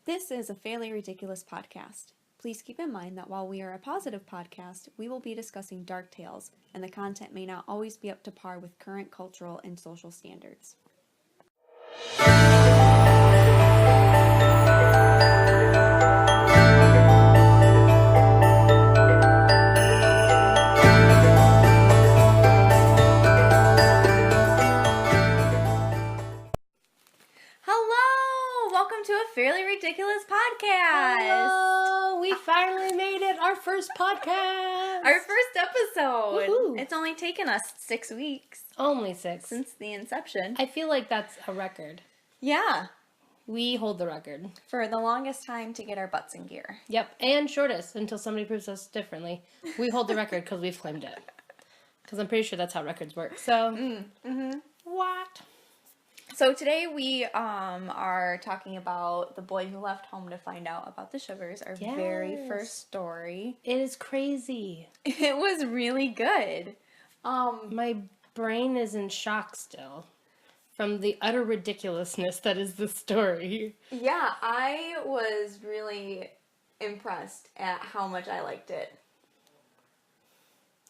This is a Fairly Ridiculous podcast. Please keep in mind that while we are a positive podcast, we will be discussing dark tales, and the content may not always be up to par with current cultural and social standards. Hello! Welcome to a Fairly Ridiculous podcast! Hello! We finally made it! Our first podcast! Our first episode! Woohoo. It's only taken us 6 weeks Only 6. since the inception. I feel like that's a record. Yeah, We hold the record. for the longest time to get our butts in gear. Yep, and shortest until somebody proves us differently. We hold the record because we've claimed it. Because I'm pretty sure that's how records work. So, what? So today we are talking about The Boy Who Left Home to Find Out About the Shivers, our very Yes. first story. It is crazy. It was really good. My brain is in shock still from the utter ridiculousness that is the story. Yeah, I was really impressed at how much I liked it.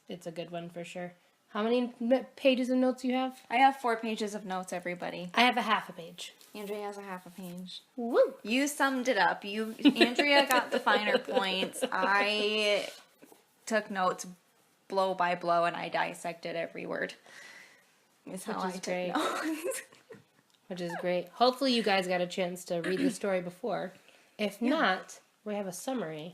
It's a good one for sure. How many pages of notes you have? I have 4 pages of notes, everybody. I have a half a page. Andrea has a half a page. Woo! You summed it up. Andrea got the finer points. I took notes blow by blow, and I dissected every word. Is how Which is I took great. notes. Which is great. Hopefully you guys got a chance to read the story before. If not, we have a summary.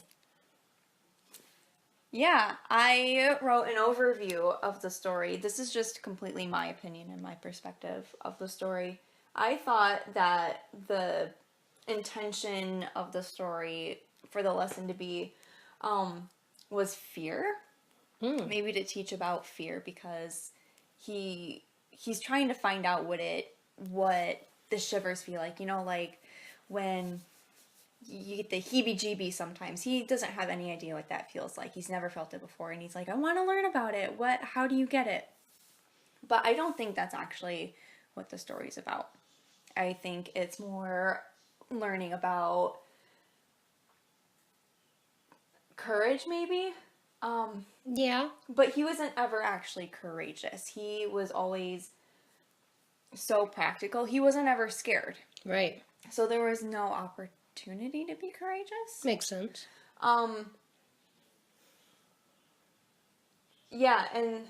Yeah, I wrote an overview of the story. This is just completely my opinion and my perspective of the story. I thought that the intention of the story for the lesson to be was fear. Maybe to teach about fear, because he's trying to find out what the shivers feel like. You know, like when you get the heebie-jeebies sometimes. He doesn't have any idea what that feels like. He's never felt it before, and he's like, I want to learn about it. How do you get it? But I don't think that's actually what the story's about. I think it's more learning about courage, maybe. Yeah. But he wasn't ever actually courageous. He was always so practical. He wasn't ever scared. Right. So there was no opportunity to be courageous. Makes sense. Yeah, and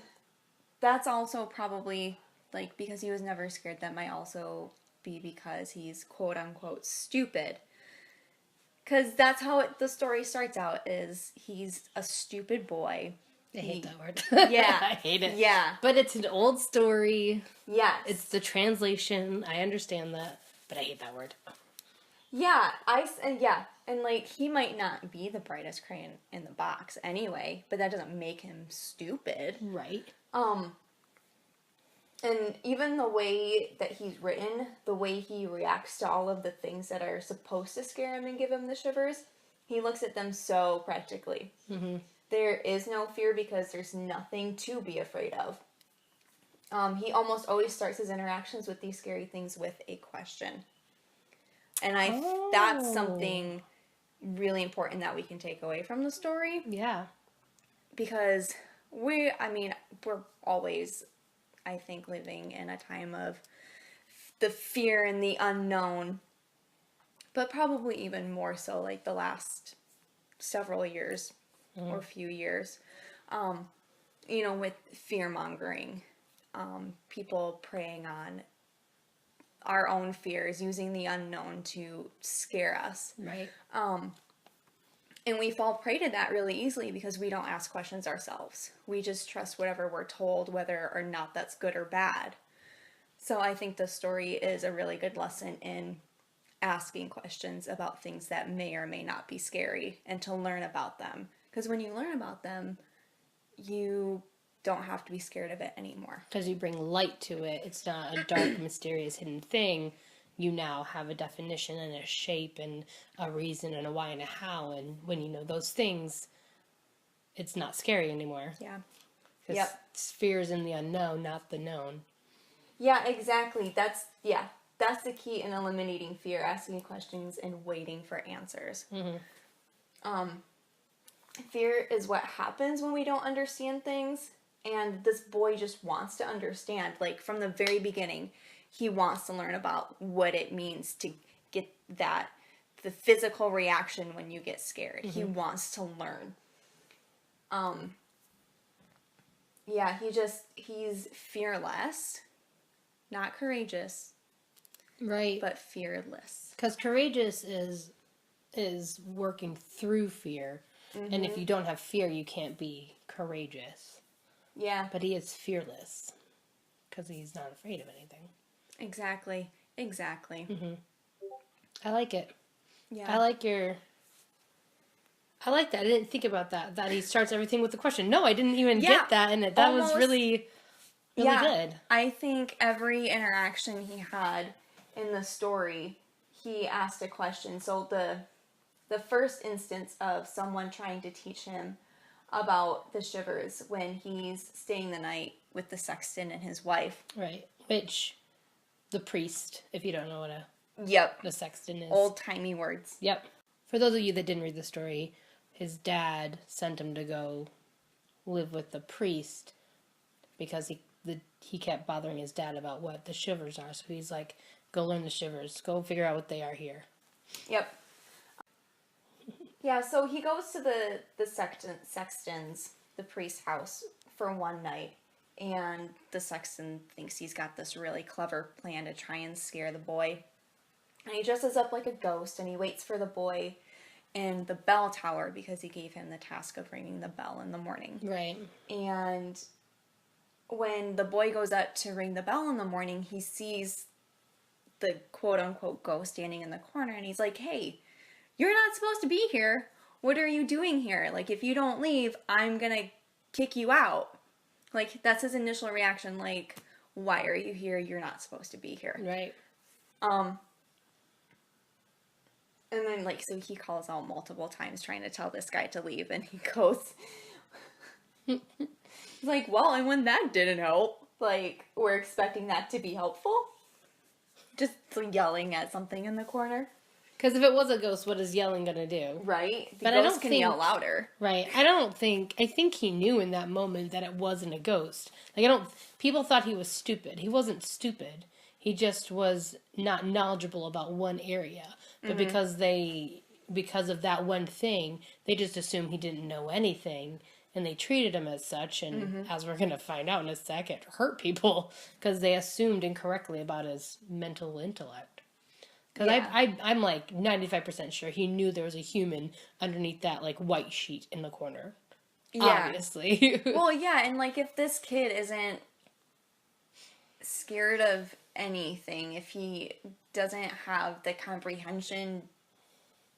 that's also probably, like, because he was never scared, that might also be because he's quote-unquote stupid. Because that's how the story starts out, is he's a stupid boy. I hate that word. Yeah. I hate it. Yeah. But it's an old story. Yes. It's the translation. I understand that. But I hate that word. Yeah, and like, he might not be the brightest crayon in the box anyway, but that doesn't make him stupid. Right. And even the way that he's written, the way he reacts to all of the things that are supposed to scare him and give him the shivers, he looks at them so practically. Mm-hmm. There is no fear because there's nothing to be afraid of. He almost always starts his interactions with these scary things with a question. And that's something really important that we can take away from the story. Yeah. Because we're always, I think, living in a time of the fear and the unknown. But probably even more so, like, the last several years or few years. With fear-mongering. People preying on our own fears, using the unknown to scare us. Right. And we fall prey to that really easily because we don't ask questions ourselves. We just trust whatever we're told, whether or not that's good or bad. So I think the story is a really good lesson in asking questions about things that may or may not be scary, and to learn about them. Because when you learn about them, you don't have to be scared of it anymore. Because you bring light to it. It's not a dark, mysterious, hidden thing. You now have a definition and a shape and a reason and a why and a how. And when you know those things, it's not scary anymore. Yeah. Because fear is in the unknown, not the known. Yeah, exactly. That's that's the key in eliminating fear, asking questions and waiting for answers. Fear is what happens when we don't understand things, and this boy just wants to understand. Like, from the very beginning, he wants to learn about what it means to get the physical reaction when you get scared. He wants to learn. Yeah, he's fearless, not courageous, Right. but fearless. Because courageous is working through fear. And if you don't have fear, you can't be courageous. Yeah. But he is fearless. Because he's not afraid of anything. Exactly. I like it. Yeah. I like that. I didn't think about that. That he starts everything with a question. No, I didn't even get that in it. That was really good. I think every interaction he had in the story, he asked a question. So the first instance of someone trying to teach him about the Shivers, when he's staying the night with the sexton and his wife. Right. Which, the priest, if you don't know what the sexton is. Old-timey words. Yep. For those of you that didn't read the story, his dad sent him to go live with the priest because he kept bothering his dad about what the Shivers are. So he's like, go learn the Shivers. Go figure out what they are here. Yep. Yeah, so he goes to the sexton's, the priest's house for one night, and the sexton thinks he's got this really clever plan to try and scare the boy. And he dresses up like a ghost, and he waits for the boy in the bell tower because he gave him the task of ringing the bell in the morning. Right. And when the boy goes up to ring the bell in the morning, he sees the quote-unquote ghost standing in the corner, and he's like, hey, you're not supposed to be here. What are you doing here? Like, if you don't leave, I'm gonna kick you out. Like, that's his initial reaction, like, why are you here? You're not supposed to be here. Right. And then, like, so he calls out multiple times trying to tell this guy to leave, and he goes, he's like, well, and when that didn't help, like, we're expecting that to be helpful? Just yelling at something in the corner. Because if it was a ghost, what is yelling going to do? Right. But I don't think, yell louder. Right. I think he knew in that moment that it wasn't a ghost. Like, people thought he was stupid. He wasn't stupid. He just was not knowledgeable about one area. But because of that one thing, they just assumed he didn't know anything. And they treated him as such. And as we're going to find out in a sec, it hurt people. Because they assumed incorrectly about his mental intellect. Because I'm like 95% sure he knew there was a human underneath that like white sheet in the corner. Yeah. Obviously. Well, yeah, and like if this kid isn't scared of anything, if he doesn't have the comprehension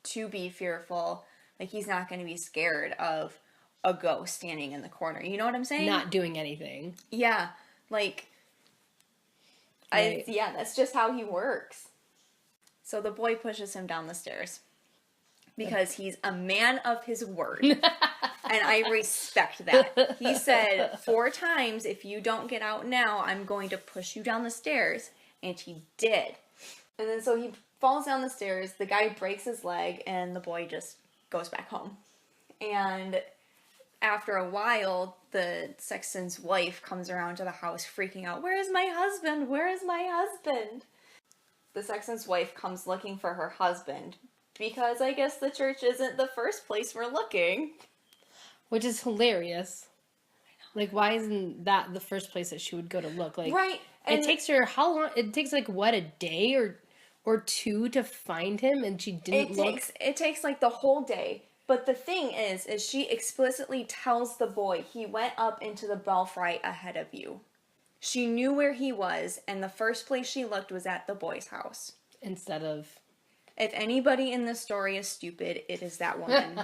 to be fearful, like he's not going to be scared of a ghost standing in the corner. You know what I'm saying? Not doing anything. Yeah, like, right. That's just how he works. So the boy pushes him down the stairs because he's a man of his word. And I respect that. He said 4 times, if you don't get out now, I'm going to push you down the stairs. And he did. And then so he falls down the stairs, the guy breaks his leg, and the boy just goes back home. And after a while, the sexton's wife comes around to the house freaking out, "Where is my husband? Where is my husband?" The sexton's wife comes looking for her husband because I guess the church isn't the first place we're looking. Which is hilarious. Like, why isn't that the first place that she would go to look? Like, right. And it takes her how long? It takes like what, a day or 2 to find him, and she didn't look. It takes like the whole day. But the thing is she explicitly tells the boy, he went up into the belfry ahead of you. She knew where he was, and the first place she looked was at the boy's house. Instead of... If anybody in this story is stupid, it is that woman.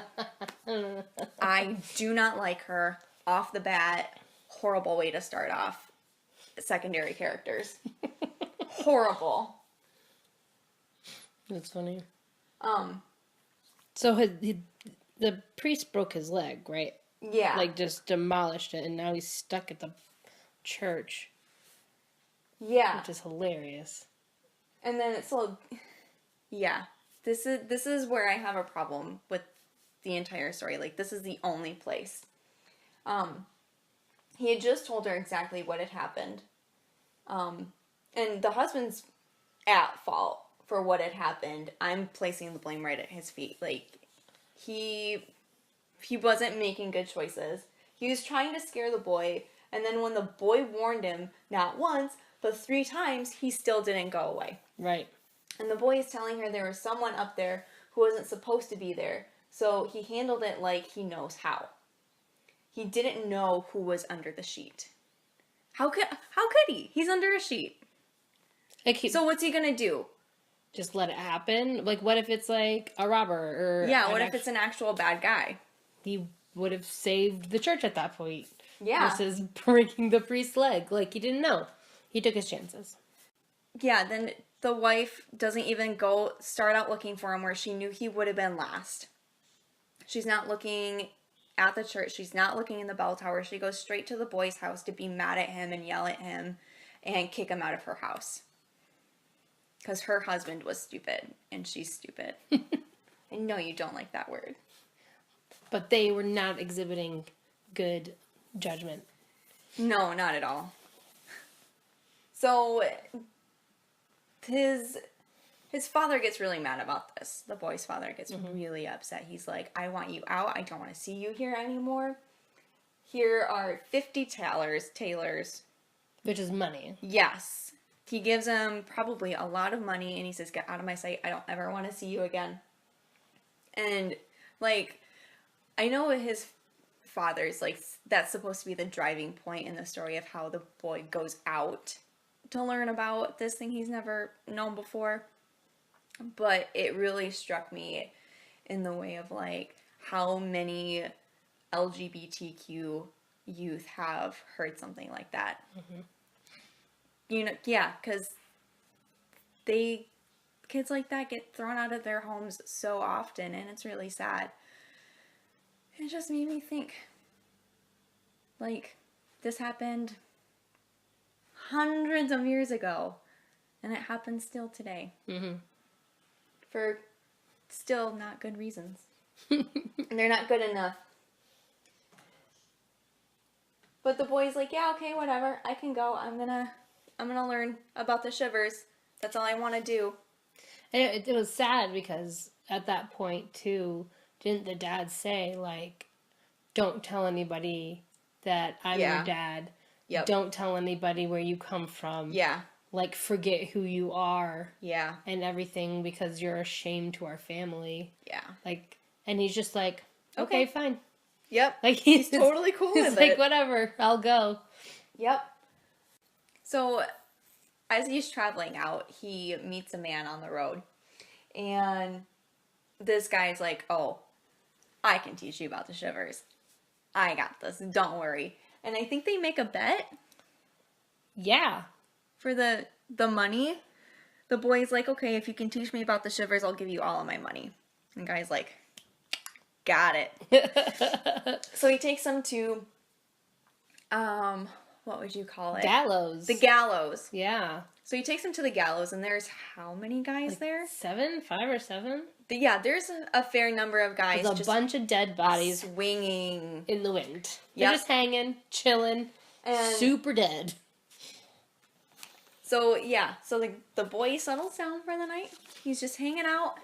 I do not like her. Off the bat, horrible way to start off secondary characters. Horrible. That's funny. So the priest broke his leg, right? Yeah. Like, just demolished it, and now he's stuck at the church. Yeah. Which is hilarious. And then it's all, yeah. This is where I have a problem with the entire story. Like, this is the only place. He had just told her exactly what had happened. And the husband's at fault for what had happened. I'm placing the blame right at his feet. Like, he wasn't making good choices. He was trying to scare the boy, and then when the boy warned him, not once, but 3 times, he still didn't go away. Right. And the boy is telling her there was someone up there who wasn't supposed to be there, so he handled it like he knows how. He didn't know who was under the sheet. How could he? He's under a sheet. So what's he gonna do? Just let it happen? Like, what if it's like a robber or... Yeah, what if it's an actual bad guy? He would have saved the church at that point. Yeah. Versus breaking the priest's leg. Like, he didn't know. He took his chances. Yeah, then the wife doesn't even go start out looking for him where she knew he would have been last. She's not looking at the church. She's not looking in the bell tower. She goes straight to the boy's house to be mad at him and yell at him and kick him out of her house. Because her husband was stupid and she's stupid. I know you don't like that word. But they were not exhibiting good judgment. No, not at all. So his father gets really mad about this. The boy's father gets really upset. He's like, I want you out. I don't want to see you here anymore. Here are 50 talers. Which is money. Yes. He gives him probably a lot of money and he says, get out of my sight. I don't ever want to see you again. And, like, I know his father's, like, that's supposed to be the driving point in the story of how the boy goes out to learn about this thing he's never known before. But it really struck me in the way of, like, how many LGBTQ youth have heard something like that. Mm-hmm. You know, yeah, because kids like that get thrown out of their homes so often, and it's really sad. It just made me think, like, this happened hundreds of years ago, and it happens still today. Mm-hmm. For still not good reasons. And they're not good enough. But the boy's like, yeah, okay, whatever, I can go. I'm gonna learn about the Shivers. That's all I want to do. And it was sad because at that point, too, didn't the dad say, like, don't tell anybody that I'm your dad. Yep. Don't tell anybody where you come from. Yeah. Like, forget who you are. Yeah. And everything because you're a shame to our family. Yeah. Like, and he's just like, okay, fine. Yep. Like, he's totally cool with it. He's like, whatever, I'll go. Yep. So, as he's traveling out, he meets a man on the road. And this guy's like, oh, I can teach you about the Shivers. I got this. Don't worry. And I think they make a bet. Yeah. For the money. The boy's like, okay, if you can teach me about the Shivers, I'll give you all of my money. And the guy's like, got it. So he takes him to, what would you call it? Gallows. The gallows. Yeah. So he takes him to the gallows, and there's how many guys like there? 7? 5 or 7? Yeah, there's a fair number of guys. There's a bunch of dead bodies. Swinging. In the wind. They're just hanging, chilling, and super dead. So, yeah. So the boy settles down for the night. He's just hanging out.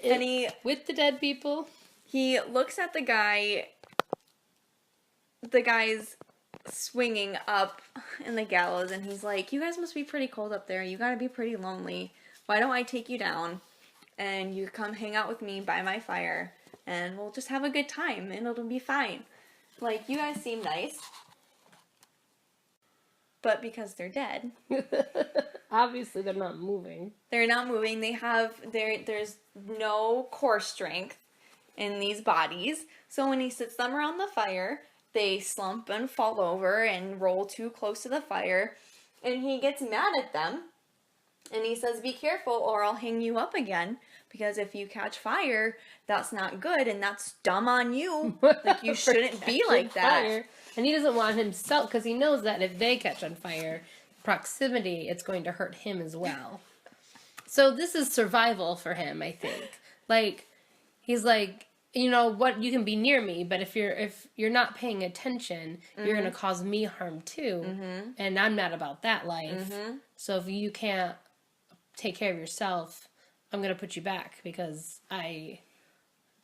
And with the dead people. He looks at the guy. The guy's swinging up in the gallows, and he's like, you guys must be pretty cold up there. You gotta be pretty lonely. Why don't I take you down, and you come hang out with me by my fire, and we'll just have a good time, and it'll be fine. Like, you guys seem nice. But because they're dead. Obviously, they're not moving. They're not moving. There's no core strength in these bodies. So when he sits them around the fire, they slump and fall over and roll too close to the fire. And he gets mad at them. And he says, be careful or I'll hang you up again. Because if you catch fire, that's not good and that's dumb on you. Like, you shouldn't be like that. Fire. And he doesn't want himself, because he knows that if they catch on fire, proximity, it's going to hurt him as well. So this is survival for him, I think. Like, he's like, you know what, you can be near me, but if you're not paying attention, you're gonna cause me harm too. And I'm not about that life. So if you can't take care of yourself, I'm gonna put you back because I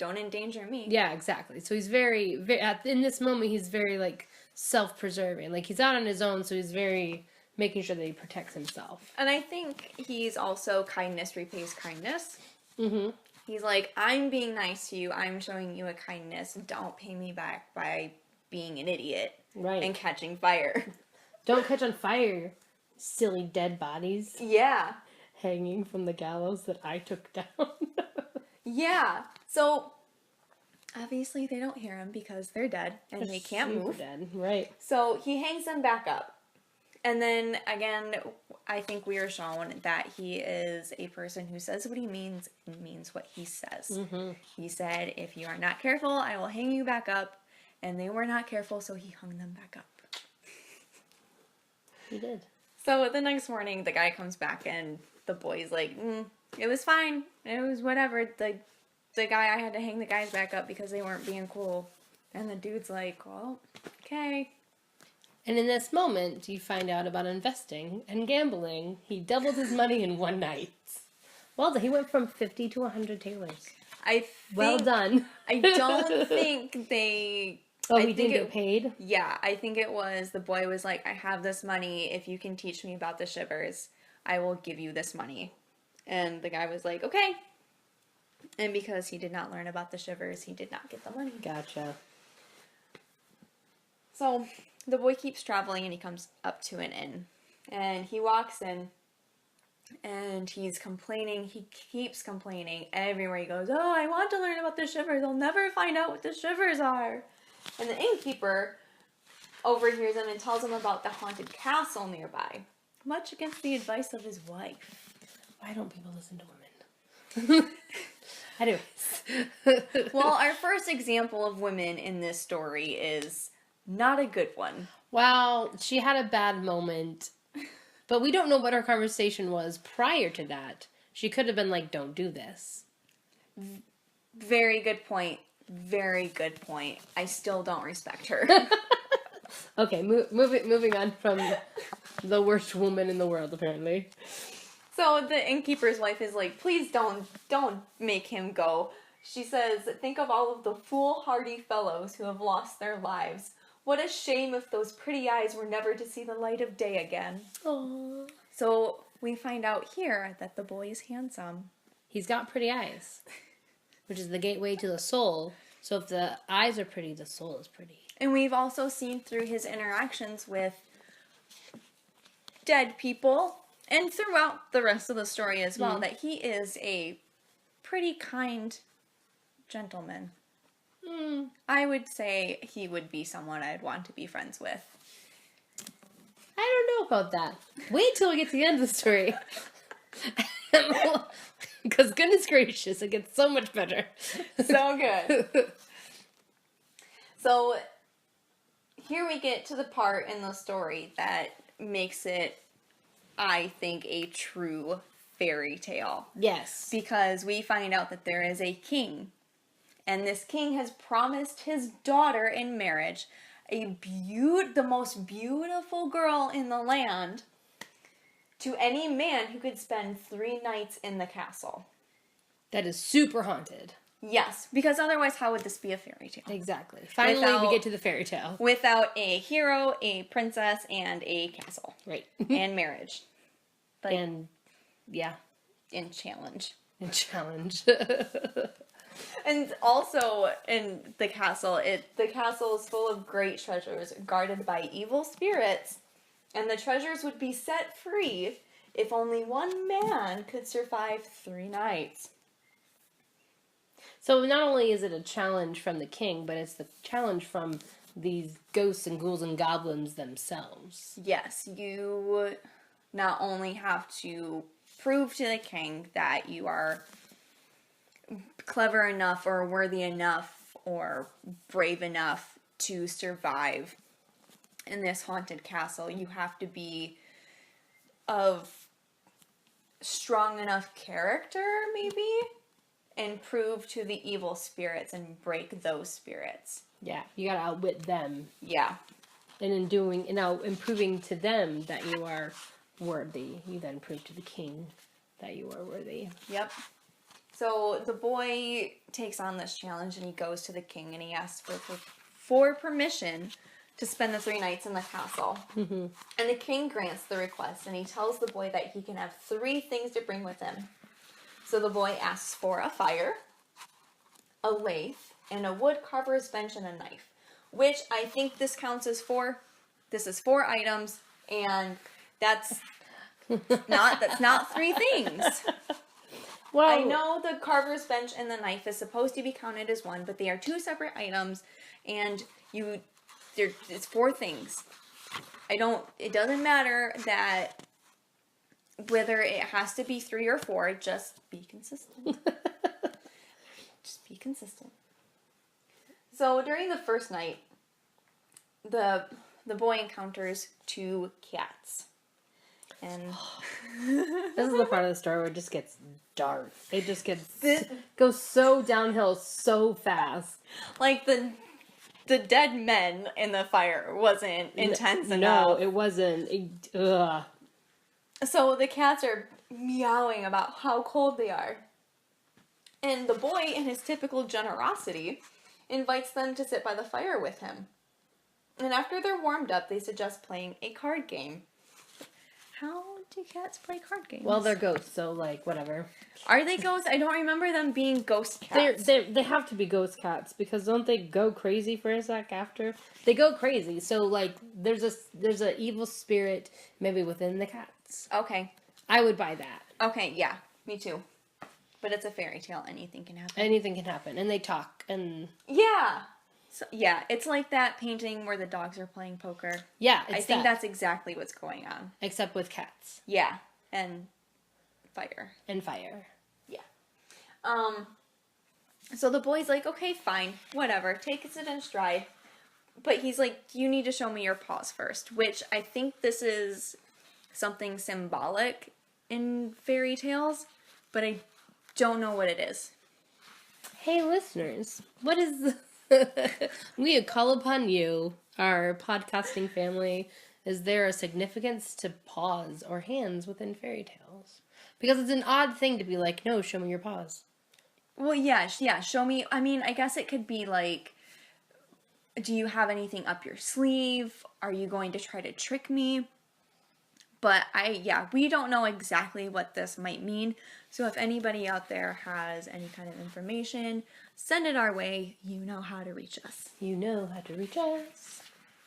Don't endanger me. Yeah, exactly. So he's very, very in this moment he's very like self-preserving. Like he's out on his own, so he's very making sure that he protects himself. And I think he's also kindness repays kindness. Mm-hmm. He's like, I'm being nice to you. I'm showing you a kindness. Don't pay me back by being an idiot. Right. And catching fire. Don't catch on fire, silly dead bodies. Yeah. Hanging from the gallows that I took down. Yeah. So, obviously they don't hear him because they're dead and they can't move. Dead. Right. So, he hangs them back up. And then, again, I think we are shown that he is a person who says what he means and means what he says. Mm-hmm. He said, if you are not careful, I will hang you back up. And they were not careful, so he hung them back up. He did. So the next morning, the guy comes back and the boy's like, it was fine. It was whatever. The guy, I had to hang the guys back up because they weren't being cool. And the dude's like, well, okay. And in this moment, you find out about investing and gambling. He doubled his money in one night. Well done. He went from 50 to 100 tailors. Well done. I don't think they... Oh, he didn't get paid? Yeah, I think it was, the boy was like, I have this money. If you can teach me about the Shivers, I will give you this money. And the guy was like, okay. And because he did not learn about the Shivers, he did not get the money. Gotcha. So the boy keeps traveling and he comes up to an inn. And he walks in and he's complaining. He keeps complaining everywhere he goes. Oh, I want to learn about the Shivers. I'll never find out what the Shivers are. And the innkeeper overhears him and tells him about the haunted castle nearby, much against the advice of his wife. Why don't people listen to women? Anyways. Well, our first example of women in this story is not a good one. Well, she had a bad moment, but we don't know what her conversation was prior to that. She could have been like, don't do this. Very good point. Very good point. I still don't respect her. Okay, moving on from the worst woman in the world, apparently. So the innkeeper's wife is like, please don't make him go. She says, think of all of the foolhardy fellows who have lost their lives. What a shame if those pretty eyes were never to see the light of day again. Aww. So we find out here that the boy is handsome. He's got pretty eyes, which is the gateway to the soul. So if the eyes are pretty, the soul is pretty. And we've also seen through his interactions with dead people and throughout the rest of the story as well, that he is a pretty kind gentleman. I would say he would be someone I'd want to be friends with. I don't know about that. Wait till we get to the end of the story. Because goodness gracious, it gets so much better. So good. So here we get to the part in the story that makes it, I think, a true fairy tale. Yes. Because we find out that there is a king. And this king has promised his daughter in marriage, the most beautiful girl in the land, to any man who could spend 3 nights in the castle. That is super haunted. Yes, because otherwise how would this be a fairy tale? Exactly. Finally, we get to the fairy tale. Without a hero, a princess, and a castle. Right. And marriage. Like, and, yeah. And challenge. And challenge. And also in the castle is full of great treasures guarded by evil spirits, and the treasures would be set free if only one man could survive 3 nights. So not only is it a challenge from the king, but it's the challenge from these ghosts and ghouls and goblins themselves. Yes, you not only have to prove to the king that you are clever enough or worthy enough or brave enough to survive in this haunted castle. You have to be of strong enough character, maybe, and prove to the evil spirits and break those spirits. Yeah, you gotta outwit them. Yeah. And in doing, and now in proving to them that you are worthy, you then prove to the king that you are worthy. Yep. So the boy takes on this challenge and he goes to the king and he asks for permission to spend the 3 nights in the castle. Mm-hmm. And the king grants the request and he tells the boy that he can have 3 things to bring with him. So the boy asks for a fire, a lathe, and a wood carver's bench and a knife. Which I think this counts as 4. This is 4 items, and that's not 3 things. Well, I know the carver's bench and the knife is supposed to be counted as 1, but they are 2 separate items, and it's 4 things. It doesn't matter that whether it has to be 3 or 4, just be consistent. Just be consistent. So during the first night, the boy encounters 2 cats. And this is the part of the story where it just gets dark. It just goes so downhill so fast. Like the dead men in the fire wasn't intense enough. No, it wasn't. Ugh. So the cats are meowing about how cold they are. And the boy, in his typical generosity, invites them to sit by the fire with him. And after they're warmed up, they suggest playing a card game. How do cats play card games? Well, they're ghosts, so, like, whatever. Are they ghosts? I don't remember them being ghost cats. They have to be ghost cats, because don't they go crazy for a sec after? They go crazy, so, like, there's a evil spirit maybe within the cats. Okay. I would buy that. Okay, yeah, me too. But it's a fairy tale. Anything can happen. Anything can happen. And they talk. And yeah. So, yeah, it's like that painting where the dogs are playing poker. Yeah, I think that's exactly what's going on. Except with cats. Yeah. And fire. And fire. Yeah. So the boy's like, okay, fine. Whatever. Takes it in stride. But he's like, you need to show me your paws first. Which I think this is something symbolic in fairy tales. But I don't know what it is. Hey, listeners, what is we call upon you, our podcasting family. Is there a significance to paws or hands within fairy tales? Because it's an odd thing to be like, no, show me your paws. Well, yeah, show me. I mean, I guess it could be like, do you have anything up your sleeve? Are you going to try to trick me? But we don't know exactly what this might mean. So if anybody out there has any kind of information, send it our way. You know how to reach us. You know how to reach us.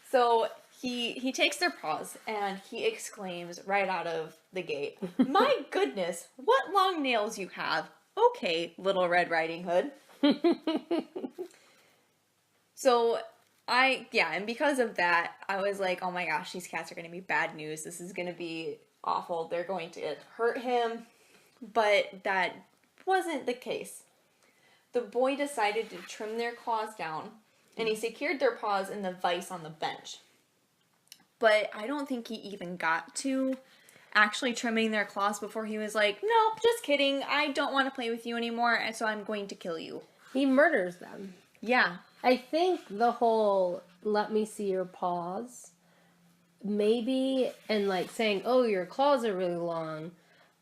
So he takes their paws and he exclaims right out of the gate, "My goodness, what long nails you have. Okay, Little Red Riding Hood." So and because of that, I was like, oh my gosh, these cats are going to be bad news. This is going to be awful. They're going to hurt him. But that wasn't the case. The boy decided to trim their claws down, and he secured their paws in the vise on the bench. But I don't think he even got to actually trimming their claws before he was like, nope, just kidding. I don't want to play with you anymore, and so I'm going to kill you. He murders them. Yeah. I think the whole let me see your paws, maybe, and like saying, oh, your claws are really long,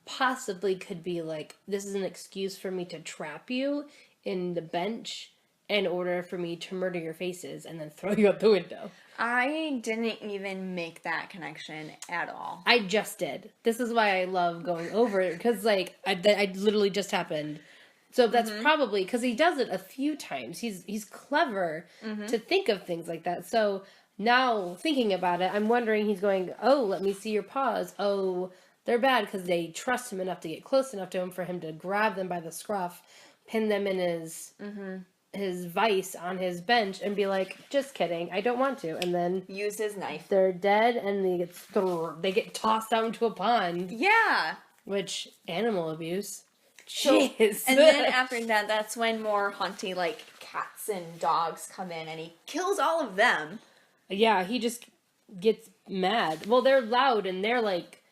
possibly could be like, this is an excuse for me to trap you in the bench in order for me to murder your faces and then throw you out the window. I didn't even make that connection at all. I just did. This is why I love going over it, because like, I literally just happened. So that's probably, because he does it a few times. He's clever to think of things like that. So now, thinking about it, I'm wondering, he's going, oh, let me see your paws. Oh, they're bad because they trust him enough to get close enough to him for him to grab them by the scruff, pin them in his vise on his bench, and be like, just kidding, I don't want to. And then use his knife. They're dead, and they get tossed out into a pond. Yeah. Which, animal abuse. Jeez. So, and then after that, that's when more hunty, like, cats and dogs come in, and he kills all of them. Yeah, he just gets mad. Well, they're loud, and they're, like,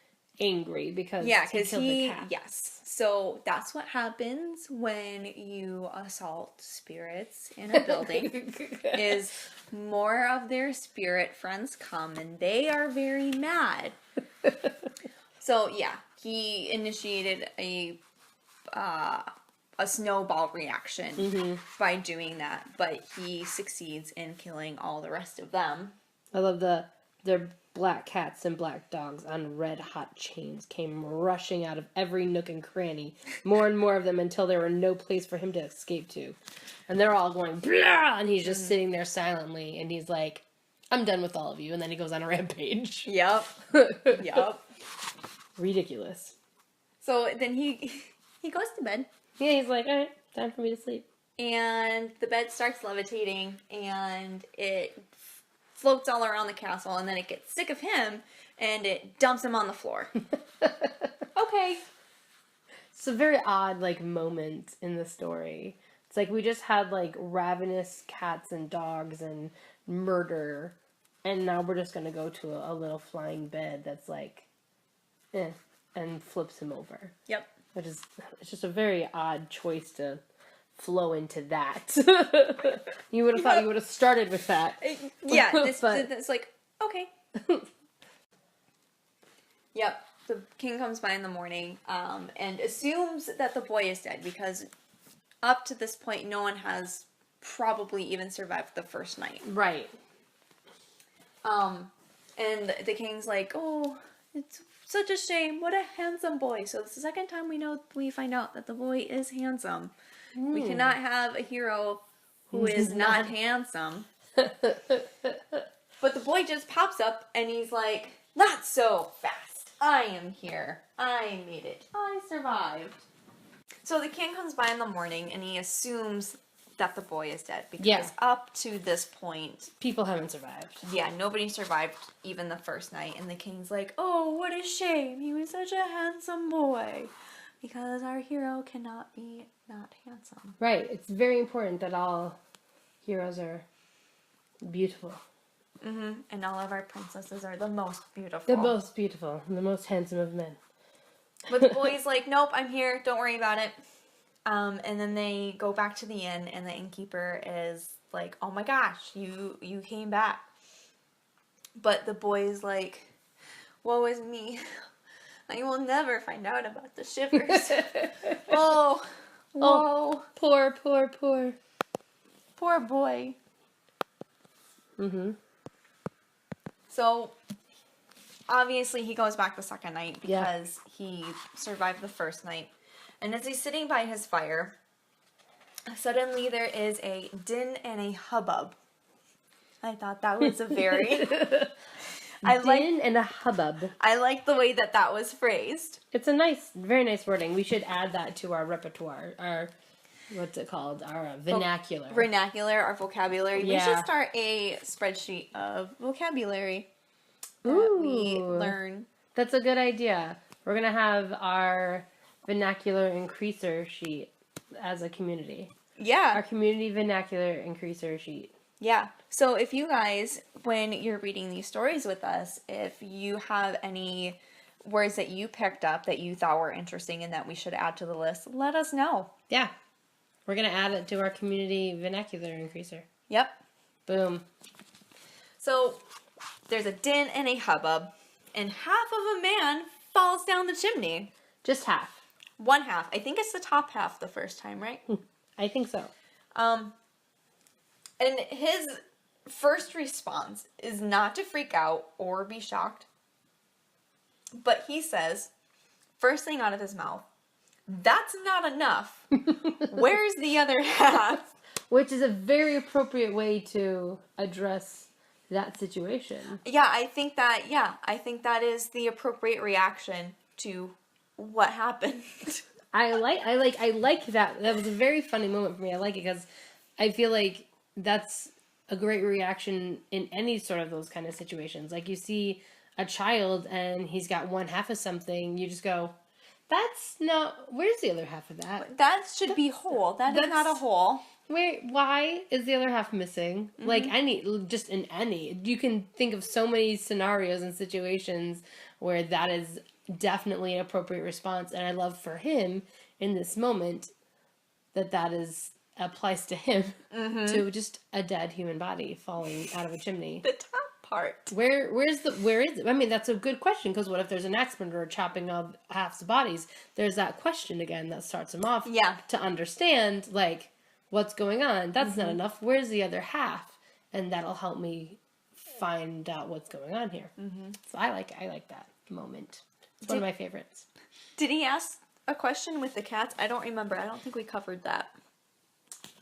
angry because Yeah, he because killed the cat. yes. So that's what happens when you assault spirits in a building, is more of their spirit friends come, and they are very mad. So yeah, he initiated a snowball reaction by doing that, but he succeeds in killing all the rest of them. I love their black cats and black dogs on red hot chains came rushing out of every nook and cranny, more and more of them until there were no place for him to escape to. And they're all going, blah! And he's just sitting there silently, and he's like, I'm done with all of you. And then he goes on a rampage. Yep. Yep. Ridiculous. So then he goes to bed. Yeah, he's like, all right, time for me to sleep. And the bed starts levitating, and it floats all around the castle, and then it gets sick of him, and it dumps him on the floor. Okay. It's a very odd, like, moment in the story. It's like we just had, like, ravenous cats and dogs and murder, and now we're just gonna go to a little flying bed that's like, and flips him over. Yep. It's just a very odd choice to flow into that. You would have thought you would have started with that. Yeah, it's like, okay. Yep, the king comes by in the morning and assumes that the boy is dead, because up to this point, no one has probably even survived the first night. Right. And the king's like, oh, it's such a shame. What a handsome boy. So it's the second time we find out that the boy is handsome. We cannot have a hero who is not handsome. But the boy just pops up and he's like, not so fast. I am here. I made it. I survived. So the king comes by in the morning and he assumes that the boy is dead, because up to this point, people haven't survived. Yeah, nobody survived even the first night. And the king's like, oh, what a shame. He was such a handsome boy. Because our hero cannot be not handsome. Right. It's very important that all heroes are beautiful. Mm-hmm. And all of our princesses are the most beautiful. The most beautiful. The most handsome of men. But the boy's like, nope, I'm here. Don't worry about it. And then they go back to the inn, and the innkeeper is like, oh my gosh, you came back. But the boy's like, woe is me. I will never find out about the Shivers. Oh, whoa. Poor. Poor boy. Mm-hmm. So, obviously he goes back the second night because he survived the first night. And as he's sitting by his fire, suddenly there is a din and a hubbub. I thought that was a very... and a hubbub. I like the way that was phrased. It's a very nice wording. We should add that to our repertoire. Our, what's it called? Our vernacular. Our vocabulary. Yeah. We should start a spreadsheet of vocabulary that we learn. That's a good idea. We're going to have our vernacular increaser sheet as a community. Yeah. Our community vernacular increaser sheet. Yeah. So if you guys, when you're reading these stories with us, if you have any words that you picked up that you thought were interesting and that we should add to the list, let us know. Yeah. We're going to add it to our community vernacular increaser. Yep. Boom. So there's a din and a hubbub, and half of a man falls down the chimney. Just half. One half. I think it's the top half the first time, right? I think so. And his first response is not to freak out or be shocked. But he says, first thing out of his mouth, that's not enough. Where's the other half? Which is a very appropriate way to address that situation. Yeah, I think that is the appropriate reaction to what happened. I like that. That was a very funny moment for me. I like it because I feel like that's a great reaction in any sort of those kind of situations. Like you see a child and he's got one half of something, you just go, that's not, where's the other half of that? That should be whole. That is not a whole. Why is the other half missing? Mm-hmm. Like you can think of so many scenarios and situations where that is definitely an appropriate response. And I love for him in this moment that is applies to him, to just a dead human body falling out of a chimney. The top part. Where is it? I mean, that's a good question, because what if there's an accident or a chopping of half the bodies? There's that question again that starts him off. Yeah. To understand, like, what's going on. That's not enough. Where's the other half? And that'll help me find out what's going on here. So I like that moment. It's one of my favorites. Did he ask a question with the cats? I don't remember. I don't think we covered that.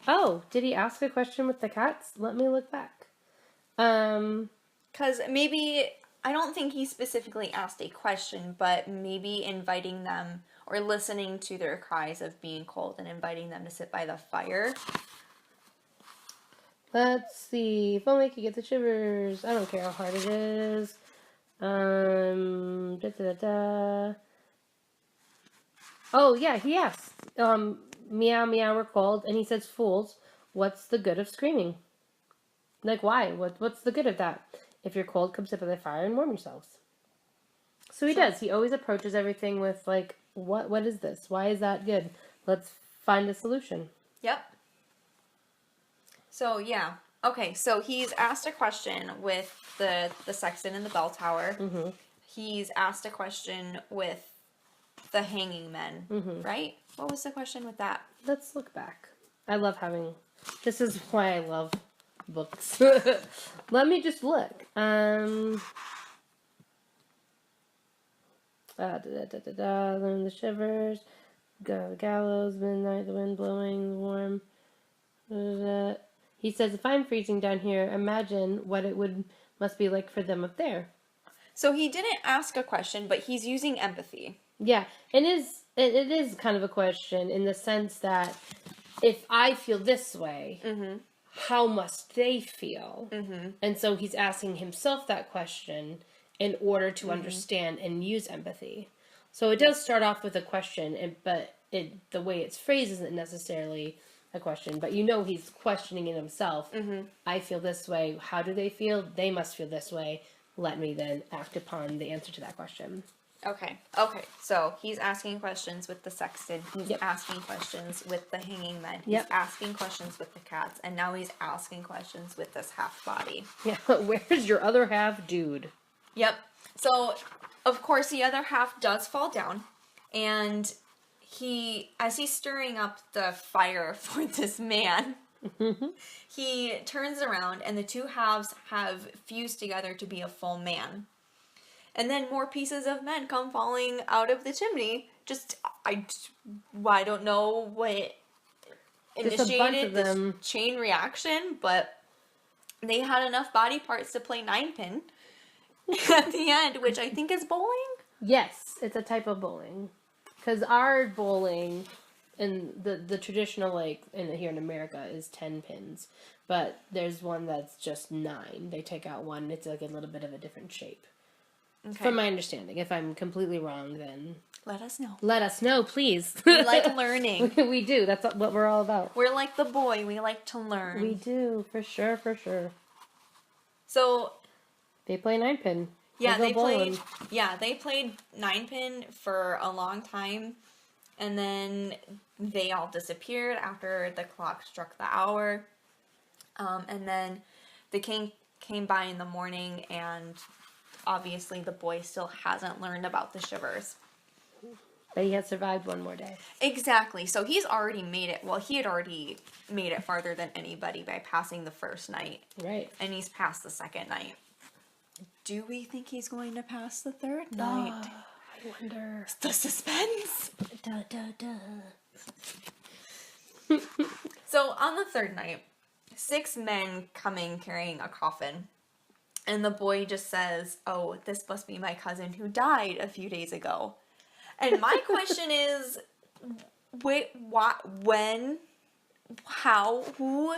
Oh, did he ask a question with the cats? Let me look back. Because maybe, I don't think he specifically asked a question, but maybe inviting them or listening to their cries of being cold and inviting them to sit by the fire. Let's see. If I'll make you get the shivers. I don't care how hard it is. Oh, yeah, he asked. Meow, meow, we're cold. And he says, fools, what's the good of screaming? Like, why? What's the good of that? If you're cold, come sit by the fire and warm yourselves. So he does. He always approaches everything with, like, what is this? Why is that good? Let's find a solution. Yep. So, yeah. Okay, so he's asked a question with the sexton in the bell tower. Mm-hmm. He's asked a question with the hanging men, right? What was the question with that? Let's look back. I love having... This is why I love books. Let me just look. Learn the shivers. Go the gallows, midnight, the wind blowing, the warm. He says, if I'm freezing down here, imagine what it must be like for them up there. So he didn't ask a question, but he's using empathy. Yeah, it is kind of a question in the sense that if I feel this way, how must they feel? And so he's asking himself that question in order to understand and use empathy. So it does start off with a question, but the way it's phrased isn't necessarily a question. But he's questioning in himself. I feel this way. How do they feel? They must feel this way. Let me then act upon the answer to that question. Okay. So he's asking questions with the sexton. He's asking questions with the hanging men. He's asking questions with the cats. And now he's asking questions with this half body. Yeah, where's your other half, dude? Yep. So, of course, the other half does fall down. And as he's stirring up the fire for this man, he turns around and the two halves have fused together to be a full man. And then more pieces of men come falling out of the chimney. I don't know what initiated this chain reaction, but they had enough body parts to play 9-pin at the end, which I think is bowling. Yes, it's a type of bowling. Because our bowling, in the traditional, like, here in America, is 10 pins. But there's one that's just 9. They take out one. It's like a little bit of a different shape. Okay. From my understanding. If I'm completely wrong, then... Let us know. Let us know, please. We like learning. We do. That's what we're all about. We're like the boy. We like to learn. We do. For sure. So... They play 9-pin. Yeah, they played 9-pin for a long time. And then they all disappeared after the clock struck the hour. And then the king came by in the morning, and obviously the boy still hasn't learned about the shivers. But he has survived one more day. Exactly. So he's already made it. Well, he had already made it farther than anybody by passing the first night. Right. And he's passed the second night. Do we think he's going to pass the third night? I wonder. The suspense. Da, da, da. So on the third night, 6 men coming carrying a coffin. And the boy just says, oh, this must be my cousin who died a few days ago. And my question is, wait, what, when, how, who?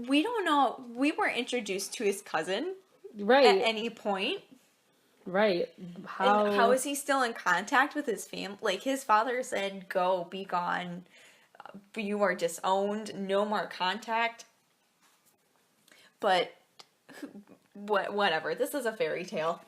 We don't know. We weren't introduced to his cousin. Right. At any point. Right. How is he still in contact with his family? Like, his father said, go, be gone. You are disowned. No more contact. But, whatever. This is a fairy tale.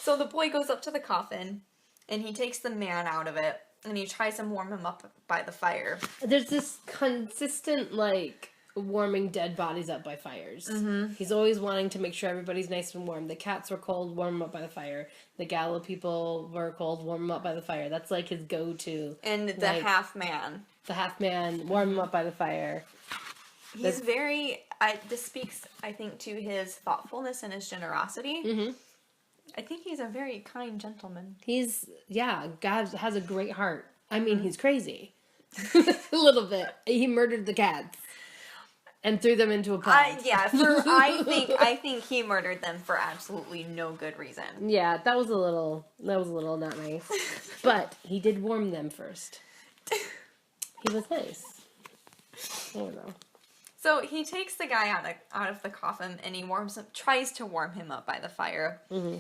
So the boy goes up to the coffin, and he takes the man out of it, and he tries to warm him up by the fire. There's this consistent, like, warming dead bodies up by fires. Mm-hmm. He's always wanting to make sure everybody's nice and warm. The cats were cold, warm them up by the fire. The Gallo people were cold, warm them up by the fire. That's, like, his go-to. And the like, half man. The half man, warm him up by the fire. He's very... this speaks, I think, to his thoughtfulness and his generosity. Mm-hmm. I think he's a very kind gentleman. God has a great heart. I mean, he's crazy. A little bit. He murdered the cats. And threw them into a pond. I think he murdered them for absolutely no good reason. Yeah, that was a little not nice. But he did warm them first. He was nice. I don't know. So he takes the guy out of the coffin and he tries to warm him up by the fire. Mm-hmm.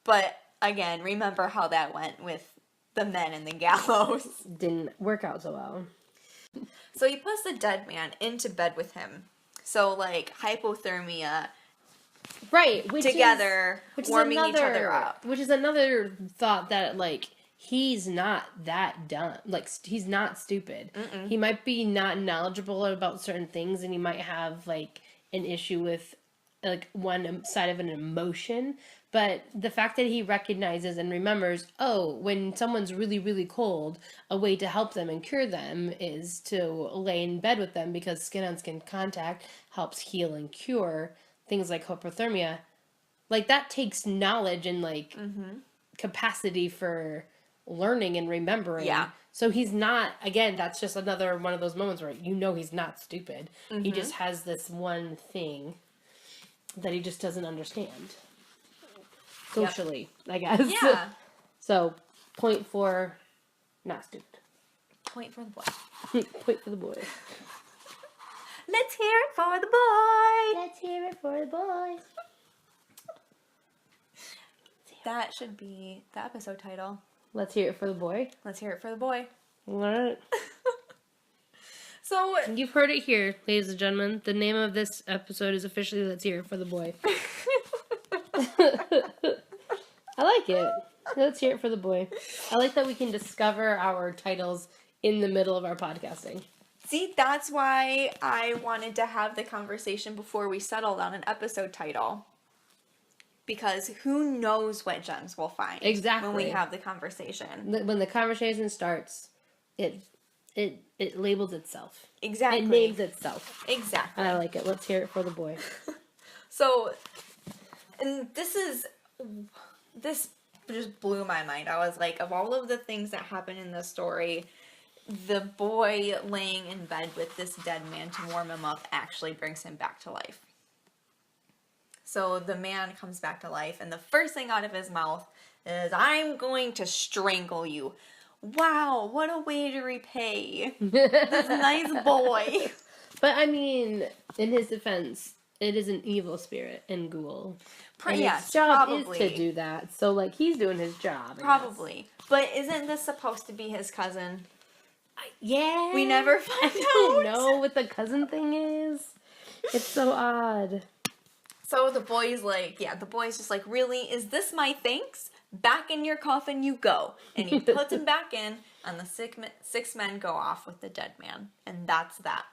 But again, remember how that went with the men in the gallows. Didn't work out so well. So he puts the dead man into bed with him. So like hypothermia. Right, warming each other up. Which is another thought that like he's not that dumb. Like he's not stupid. Mm-mm. He might be not knowledgeable about certain things and he might have like an issue with like one side of an emotion, but the fact that he recognizes and remembers, oh, when someone's really, really cold, a way to help them and cure them is to lay in bed with them because skin-on-skin contact helps heal and cure things like hypothermia. Like, that takes knowledge and, like, capacity for learning and remembering. Yeah. So he's not, again, that's just another one of those moments where you know he's not stupid. Mm-hmm. He just has this one thing that he just doesn't understand. Socially, yep. I guess. Yeah. So, point for not stupid. Point for the boy. Point for the boy. Let's hear it for the boy. Let's hear it for the boy. That should be the episode title. Let's hear it for the boy. Let's hear it for the boy. All right. So you've heard it here, ladies and gentlemen. The name of this episode is officially Let's Hear It for the Boy. I like it. Let's hear it for the boy. I like that we can discover our titles in the middle of our podcasting. See, that's why I wanted to have the conversation before we settled on an episode title. Because who knows what gems we'll find. Exactly. When we have the conversation. When the conversation starts, it labels itself. Exactly. It names itself. Exactly. And I like it. Let's hear it for the boy. So, and this just blew my mind. I was like, of all of the things that happen in this story, the boy laying in bed with this dead man to warm him up actually brings him back to life. So the man comes back to life, and the first thing out of his mouth is, I'm going to strangle you. Wow, what a way to repay this nice boy. But I mean, in his defense, it is an evil spirit in ghoul. His job is to do that. So, like, he's doing his job. Probably. But isn't this supposed to be his cousin? Yeah. We never find out. I don't know what the cousin thing is. It's so odd. So the boy's just like, really? Is this my thanks? Back in your coffin you go. And he puts him back in, and the six men go off with the dead man. And that's that.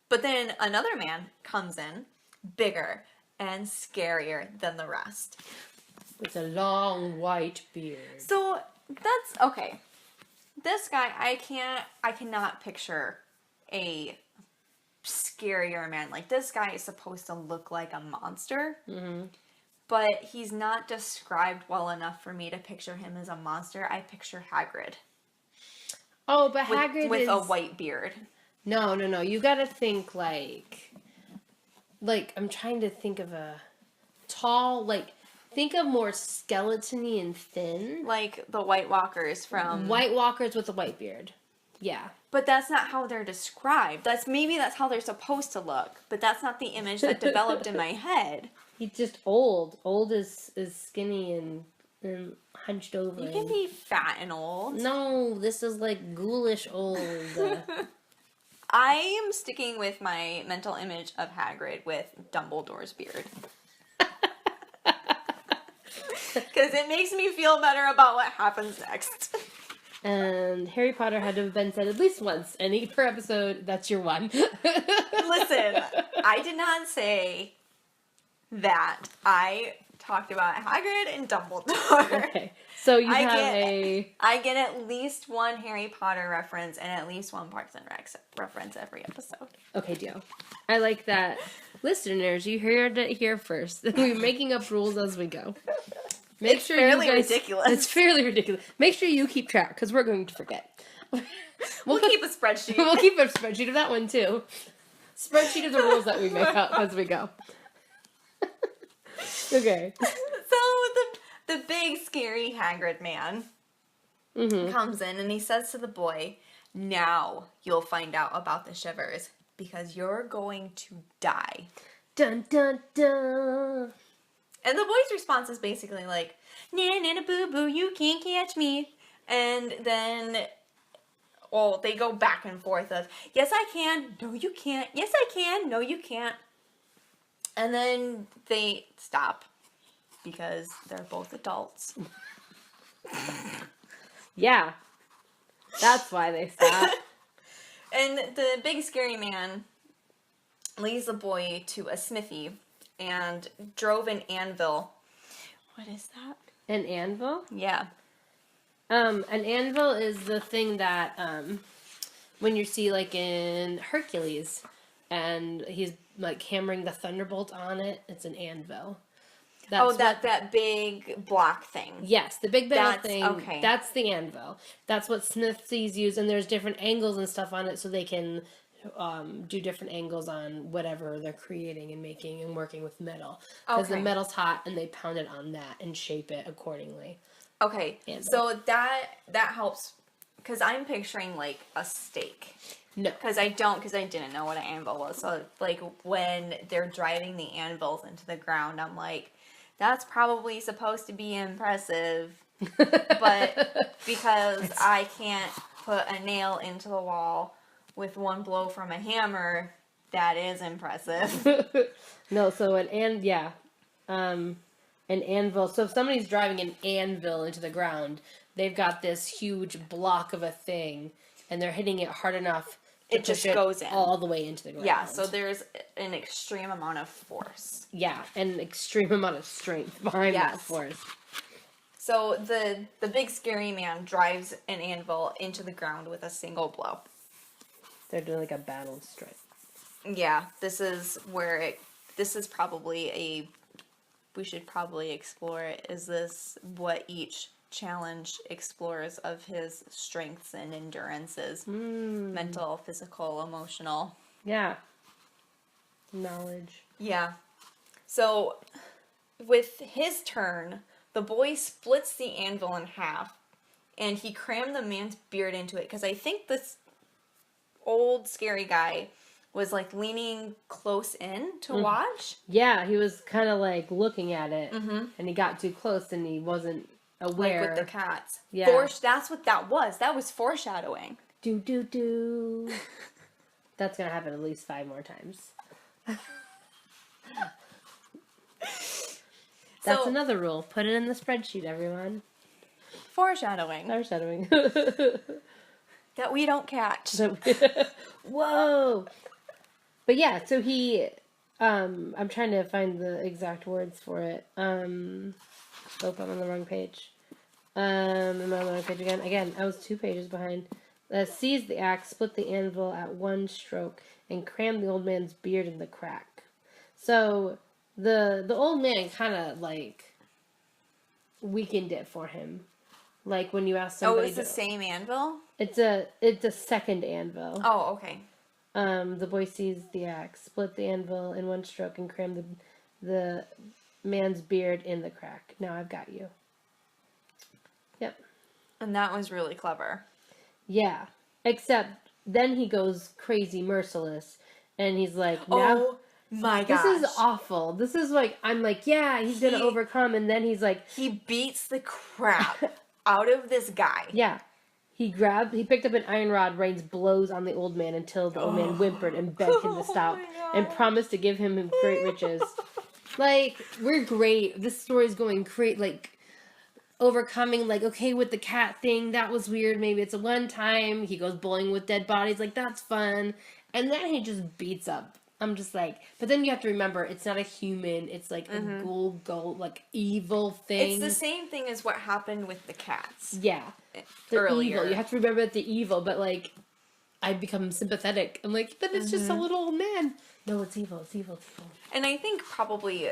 But then another man comes in, bigger and scarier than the rest. With a long white beard. So that's, okay. This guy, I cannot picture a scarier man. Like, this guy is supposed to look like a monster. Mm-hmm. But he's not described well enough for me to picture him as a monster. I picture Hagrid. Oh, but Hagrid with a white beard. No. You gotta think like I'm trying to think of a tall, think of more skeleton-y and thin. Like the White Walkers from... White Walkers with a white beard. Yeah. But that's not how they're described. Maybe that's how they're supposed to look. But that's not the image that developed in my head. He's just old. Old is skinny and hunched over. You can be fat and old. No, this is like ghoulish old. I am sticking with my mental image of Hagrid with Dumbledore's beard. Because it makes me feel better about what happens next. And Harry Potter had to have been said at least once, and per episode, that's your one. Listen, I did not say that. I talked about Hagrid and Dumbledore. Okay, so you I get at least one Harry Potter reference and at least one Parks and Rec reference every episode. Okay, deal. I like that. Listeners, you heard it here first. We're making up rules as we go. It's fairly ridiculous. It's fairly ridiculous. Make sure you keep track, because we're going to forget. We'll keep a spreadsheet. We'll keep a spreadsheet of that one, too. Spreadsheet of the rules that we make up as we go. Okay. So the big scary Hagrid man comes in and he says to the boy, "Now you'll find out about the Shivers because you're going to die." Dun dun dun. And the boy's response is basically like, "Nana nana boo boo, you can't catch me." And then, well, they go back and forth of, "Yes I can, no you can't, yes I can, no you can't." And then they stop because they're both adults. Yeah. That's why they stop. And the big scary man leads the boy to a smithy and drove an anvil. What is that? An anvil? Yeah. An anvil is the thing that, when you see, like, in Hercules, and he's, like, hammering the thunderbolt on it, it's an anvil. That's that big block thing. Yes, the big metal thing. Okay. That's the anvil. That's what smithies use, and there's different angles and stuff on it, so they can do different angles on whatever they're creating and making and working with metal. Because the metal's hot, and they pound it on that and shape it accordingly. Okay, anvil. So that helps, because I'm picturing, like, a stake. No. Because I didn't know what an anvil was. So, like, when they're driving the anvils into the ground, I'm like, that's probably supposed to be impressive. But because I can't put a nail into the wall with one blow from a hammer, that is impressive. No, so an anvil. So if somebody's driving an anvil into the ground, they've got this huge block of a thing, and they're hitting it hard enough to it just goes in all the way into the ground. Yeah, so there's an extreme amount of force. Yeah, and an extreme amount of strength behind that force. So the big scary man drives an anvil into the ground with a single blow. They're doing like a battle strike. Yeah, this is probably we should probably explore it. Is this what each challenge explores of his strengths and endurances? Mental, physical, emotional. Yeah. Knowledge. Yeah. So, with his turn, the boy splits the anvil in half, and he crammed the man's beard into it, because I think this old scary guy was, like, leaning close in to watch. Yeah, he was kind of, like, looking at it, and he got too close, and he wasn't aware. Like with the cats. Yeah. That's what that was. That was foreshadowing. Do. That's gonna happen at least 5 more times. That's another rule. Put it in the spreadsheet, everyone. Foreshadowing. Foreshadowing. That we don't catch. Whoa! But yeah, so he... I'm trying to find the exact words for it. I'm on the wrong page. Am I on the wrong page again? Again, I was 2 pages behind. Seized the axe, split the anvil at one stroke, and crammed the old man's beard in the crack. So, the old man kind of, like, weakened it for him. Like, when you ask somebody... Oh, it's the same anvil? It's a second anvil. Oh, okay. The boy seized the axe, split the anvil in one stroke, and crammed the man's beard in the crack. Now I've got you. Yep. And that was really clever. Yeah. Except then he goes crazy merciless, and he's like, "Oh my gosh. This is awful. This is like," I'm like, yeah, he's gonna overcome, and then he's like... He beats the crap out of this guy. Yeah. He picked up an iron rod, rains blows on the old man until the old man whimpered and begged him to stop, and promised to give him great riches. Like, we're great. This story's going great. Like, overcoming, like, okay, with the cat thing, that was weird. Maybe it's a one time. He goes bowling with dead bodies, like, that's fun. And then he just beats up. I'm just like, but then you have to remember, it's not a human. It's like a ghoul, like, evil thing. It's the same thing as what happened with the cats. Yeah. The earlier. evil. You have to remember that the evil, but, like, I become sympathetic. I'm like, but it's just a little old man. No, it's evil. It's evil. It's evil. And I think probably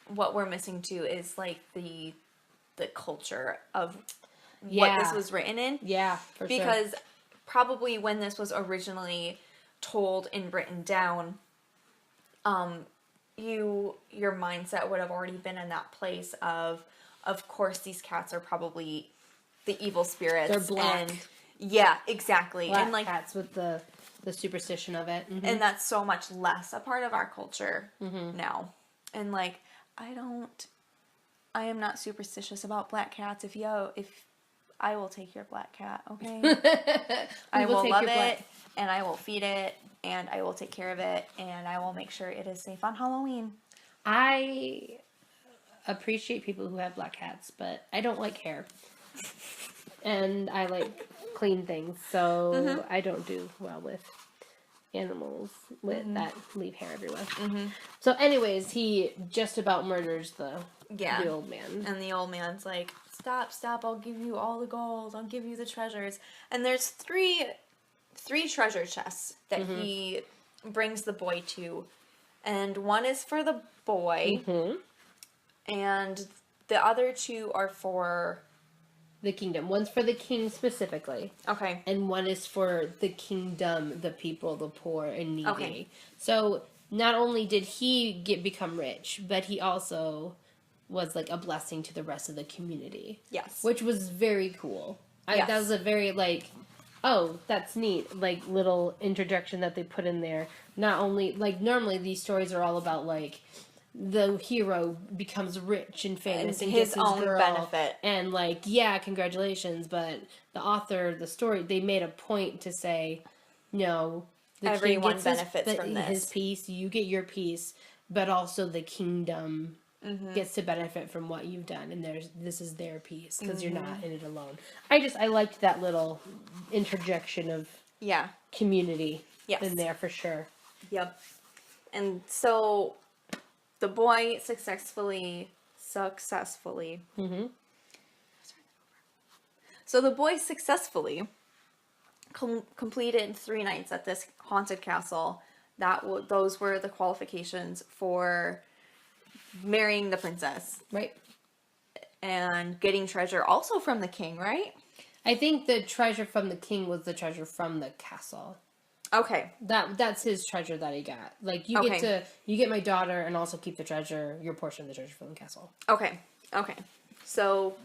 what we're missing too is like the culture of what this was written in. Yeah, for sure. Because probably when this was originally told and written down, your mindset would have already been in that place of course these cats are probably the evil spirits. They're black. And yeah, exactly. Black and like cats with the superstition of it. And that's so much less a part of our culture now. And like, I am not superstitious about black cats. If I will take your black cat, okay? I will love it, and I will feed it, and I will take care of it, and I will make sure it is safe on Halloween. I appreciate people who have black cats, but I don't like hair. And I like clean things, so I don't do well with animals that leave hair everywhere. So anyways, he just about murders the old man. And the old man's like, stop, I'll give you all the gold, I'll give you the treasures. And there's three treasure chests that he brings the boy to. And one is for the boy, and the other two are for the kingdom. One's for the king specifically. Okay. And one is for the kingdom, the people, the poor and needy. Okay. So not only did he become rich, but he also was like a blessing to the rest of the community. Yes. Which was very cool. Yes. That was a very like, oh, that's neat, like little interjection that they put in there. Not only, like normally these stories are all about like, the hero becomes rich and famous and his gets his own girl, benefit. And like, yeah, congratulations. But the author, the story, they made a point to say, no, everyone benefits from this. His piece, you get your piece, but also the kingdom gets to benefit from what you've done, and this is their piece because you're not in it alone. I liked that little interjection of community in there for sure. Yep. And so the boy successfully. So the boy successfully completed 3 nights at this haunted castle. Those were the qualifications for marrying the princess. Right. And getting treasure also from the king, right? I think the treasure from the king was the treasure from the castle. Okay. That's his treasure that he got. Like, you get my daughter and also keep the treasure, your portion of the treasure from the castle. Okay. So,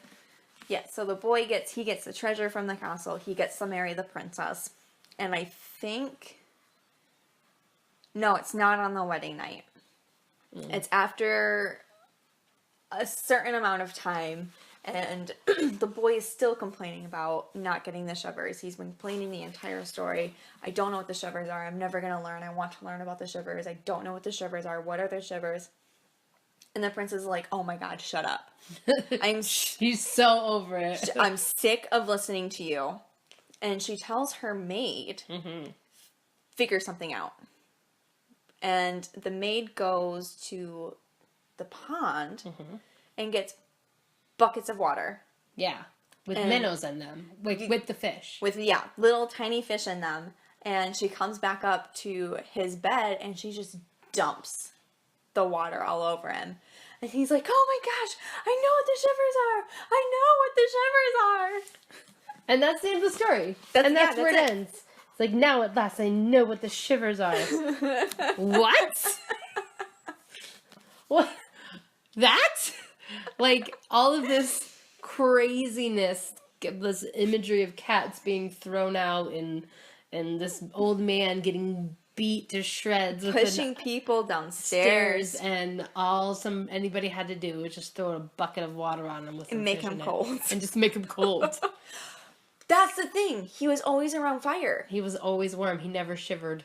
so the boy gets the treasure from the castle. He gets to marry the princess. And I think, no, it's not on the wedding night. It's after a certain amount of time, and the boy is still complaining about not getting the shivers. He's been complaining the entire story. I don't know what the shivers are. I'm never going to learn. I want to learn about the shivers. I don't know what the shivers are. What are the shivers? And the princess is like, oh my god, shut up. She's so over it. I'm sick of listening to you. And she tells her maid, figure something out. And the maid goes to the pond and gets buckets of water. Yeah. With minnows in them. With the fish. With, little tiny fish in them. And she comes back up to his bed and she just dumps the water all over him. And he's like, oh my gosh, I know what the shivers are. And that's the end of the story. That's where it ends. It's like, now at last I know what the shivers are. What? What? That? Like, all of this craziness, this imagery of cats being thrown out and this old man getting beat to shreds. Pushing people downstairs. And anybody had to do was just throw a bucket of water on him with and make him cold. And just make him cold. That's the thing. He was always around fire. He was always warm. He never shivered.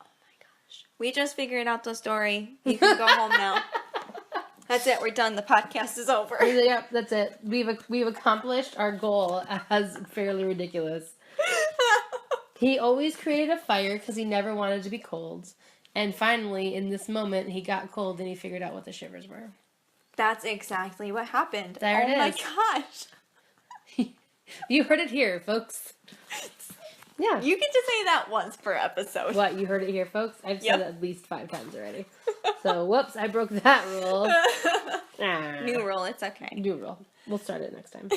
Oh my gosh. We just figured out the story. You can go home now. That's it. We're done. The podcast is over. Yep, that's it. We've accomplished our goal as fairly ridiculous. He always created a fire because he never wanted to be cold. And finally, in this moment, he got cold and he figured out what the shivers were. That's exactly what happened. There it is. Oh my gosh. You heard it here, folks. Yeah. You get to say that once per episode. What, you heard it here, folks? I've said it at least 5 times already. So, whoops, I broke that rule. New rule, it's okay. New rule. We'll start it next time.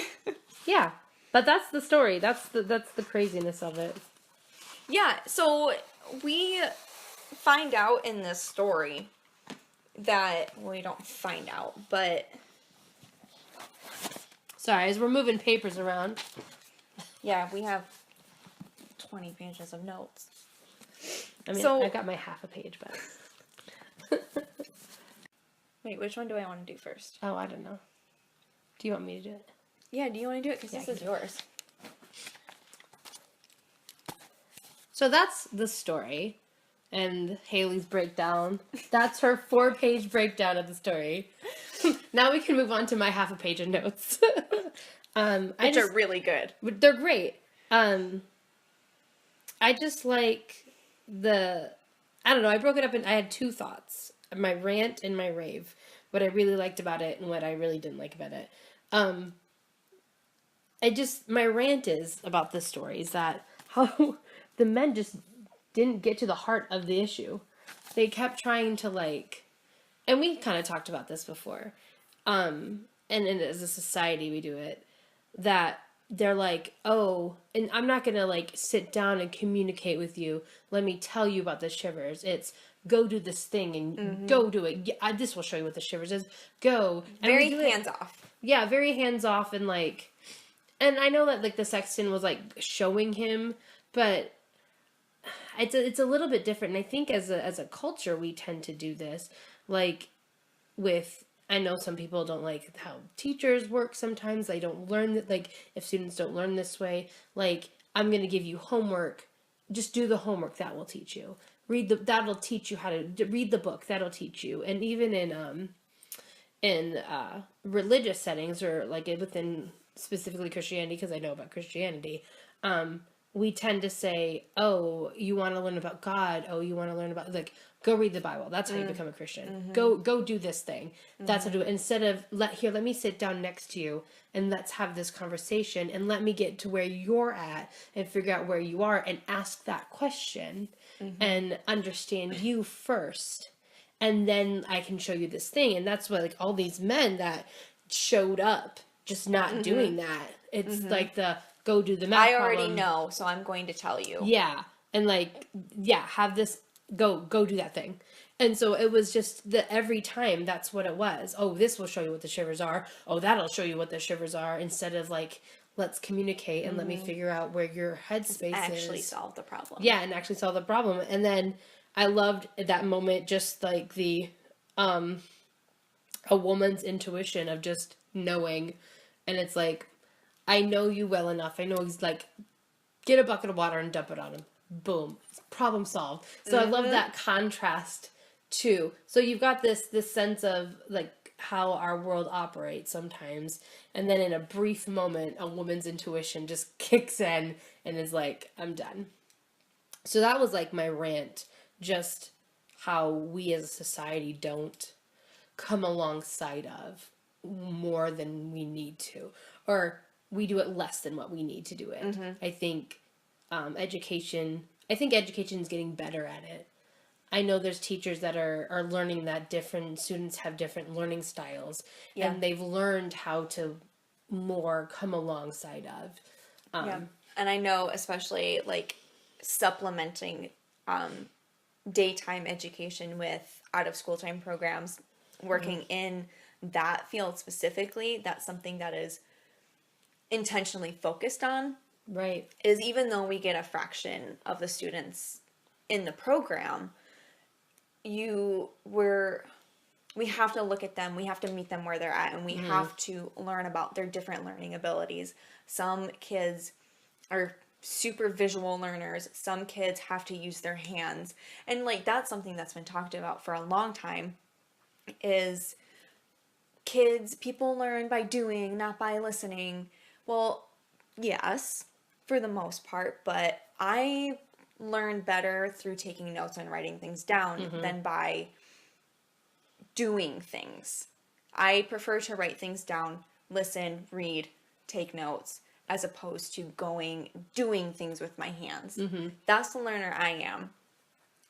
Yeah. But that's the story. That's the craziness of it. Yeah, so we find out in this story that, well, we don't find out, but... Sorry, as we're moving papers around. Yeah, we have 20 pages of notes. I mean, So- I got my half a page back. Wait, which one do I want to do first? Oh, I don't know. Do you want me to do it? Yeah, do you want to do it? Because Yeah, this I is yours. So that's the story. And Haley's breakdown. That's her 4-page breakdown of the story. Now we can move on to my half a page of notes. Which are really good. They're great. I just like I don't know, I broke it up and I had 2 thoughts. My rant and my rave. What I really liked about it and what I really didn't like about it. My rant is about this story is that how the men just didn't get to the heart of the issue. They kept trying to and we kind of talked about this before. And as a society we do it, that they're like, oh, and I'm not going to sit down and communicate with you. Let me tell you about the shivers. It's go do this thing and go do it. Yeah, this will show you what the shivers is. Go. And Very we do it. hands off. Yeah, very hands off and and I know that the sexton was showing him, but it's a little bit different. And I think as a culture we tend to do this with. I know some people don't like how teachers work sometimes. They don't learn that, if students don't learn this way, I'm going to give you homework. Just do the homework. That will teach you. That'll teach you how to read the book. That'll teach you. And even in religious settings or within specifically Christianity, because I know about Christianity, we tend to say, oh, you want to learn about God. Oh, you want to learn about go read the Bible. That's how you become a Christian. Go do this thing. That's how to do it. Instead of let me sit down next to you and let's have this conversation and let me get to where you're at and figure out where you are and ask that question and understand you first. And then I can show you this thing. And that's what all these men that showed up just not doing that. It's go do the math I already problem. know, so I'm going to tell you. Yeah. And have this go do that thing. And so it was just every time that's what it was. Oh, this will show you what the shivers are. Oh, that'll show you what the shivers are, instead of let's communicate and let me figure out where your headspace is. Actually solve the problem. Yeah, and actually solve the problem. And then I loved that moment, just the a woman's intuition of just knowing. And it's I know you well enough. I know he's get a bucket of water and dump it on him. Boom. Problem solved. So I love that contrast too. So you've got this sense of how our world operates sometimes. And then in a brief moment, a woman's intuition just kicks in and is I'm done. So that was my rant. Just how we as a society don't come alongside of more than we need to. Or we do it less than what we need to do it. I think education is getting better at it. I know there's teachers that are learning that different students have different learning styles. Yeah. And they've learned how to more come alongside of. Yeah. And I know especially supplementing daytime education with out of school time programs, working in that field specifically, that's something that is intentionally focused on. Right. Is even though we get a fraction of the students in the program, we have to look at them, we have to meet them where they're at, and we have to learn about their different learning abilities. Some kids are super visual learners, some kids have to use their hands. And that's something that's been talked about for a long time, is people learn by doing, not by listening. Well, yes, for the most part, but I learn better through taking notes and writing things down than by doing things. I prefer to write things down, listen, read, take notes, as opposed to doing things with my hands. That's the learner I am.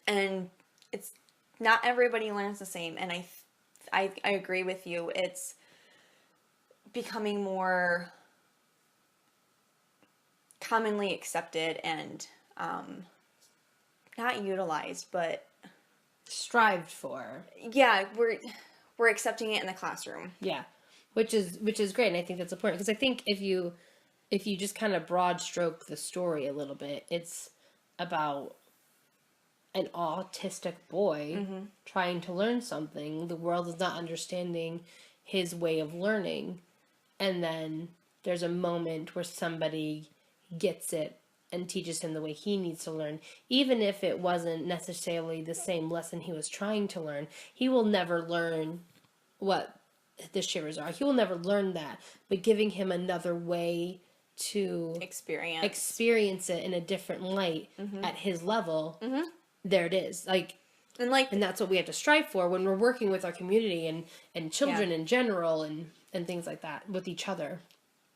And it's not everybody learns the same. And I agree with you. It's becoming more commonly accepted and not utilized, but Strived for. yeah, we're accepting it in the classroom. Yeah, which is great, and I think that's important because I think if you just kind of broad stroke the story a little bit, it's about an autistic boy trying to learn something. The world is not understanding his way of learning, and then there's a moment where somebody gets it and teaches him the way he needs to learn. Even if it wasn't necessarily the same lesson he was trying to learn, he will never learn what the Shivers are. He will never learn that. But giving him another way to experience it in a different light at his level, there it is. And that's what we have to strive for when we're working with our community and children in general and things like that with each other.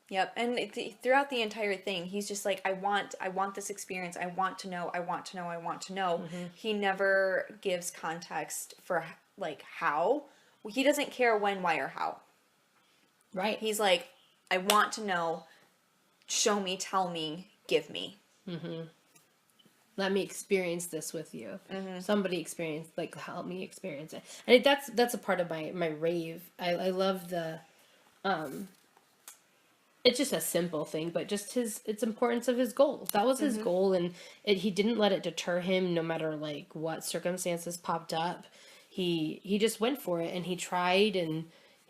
Yep, and throughout the entire thing, he's just like, I want this experience. I want to know. I want to know. I want to know. He never gives context for like how. He doesn't care when, why, or how. Right. He's like, I want to know. Show me, tell me, give me. Let me experience this with you. Somebody experience, like, help me experience it. And that's a part of my rave. I love the, it's just a simple thing, but just it's importance of his goal. That was his goal, and he didn't let it deter him no matter, like, what circumstances popped up. He just went for it, and he tried, and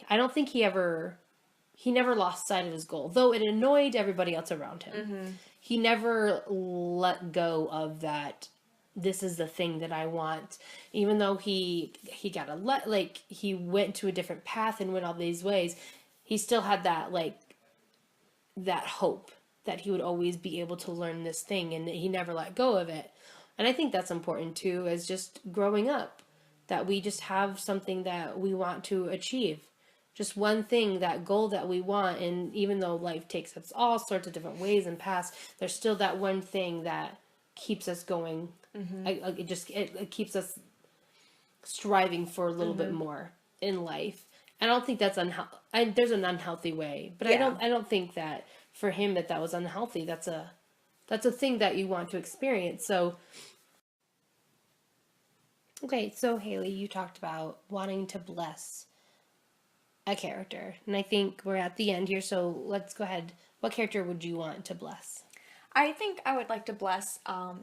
I don't think he never lost sight of his goal, though it annoyed everybody else around him. He never let go of that. This is the thing that I want, even though he he went to a different path and went all these ways. He still had that hope that he would always be able to learn this thing, and that he never let go of it. And I think that's important too, as just growing up, that we just have something that we want to achieve. Just one thing, that goal that we want, and even though life takes us all sorts of different ways and paths, there's still that one thing that keeps us going. It keeps us striving for a little bit more in life. I don't think that's unhealthy. There's an unhealthy way, but I don't think that for him that was unhealthy. That's a thing that you want to experience. So, okay, so Haley, you talked about wanting to bless a character, and I think we're at the end here. So let's go ahead. What character would you want to bless? I think I would like to bless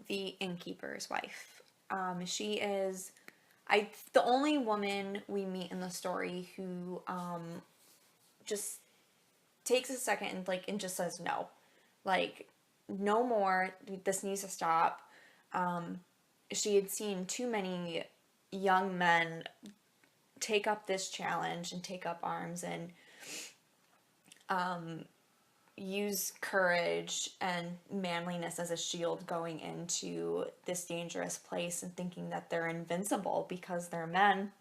the innkeeper's wife. She is the only woman we meet in the story who just takes a second and just says no. Like, no more. This needs to stop. She had seen too many young men take up this challenge and take up arms and use courage and manliness as a shield going into this dangerous place and thinking that they're invincible because they're men.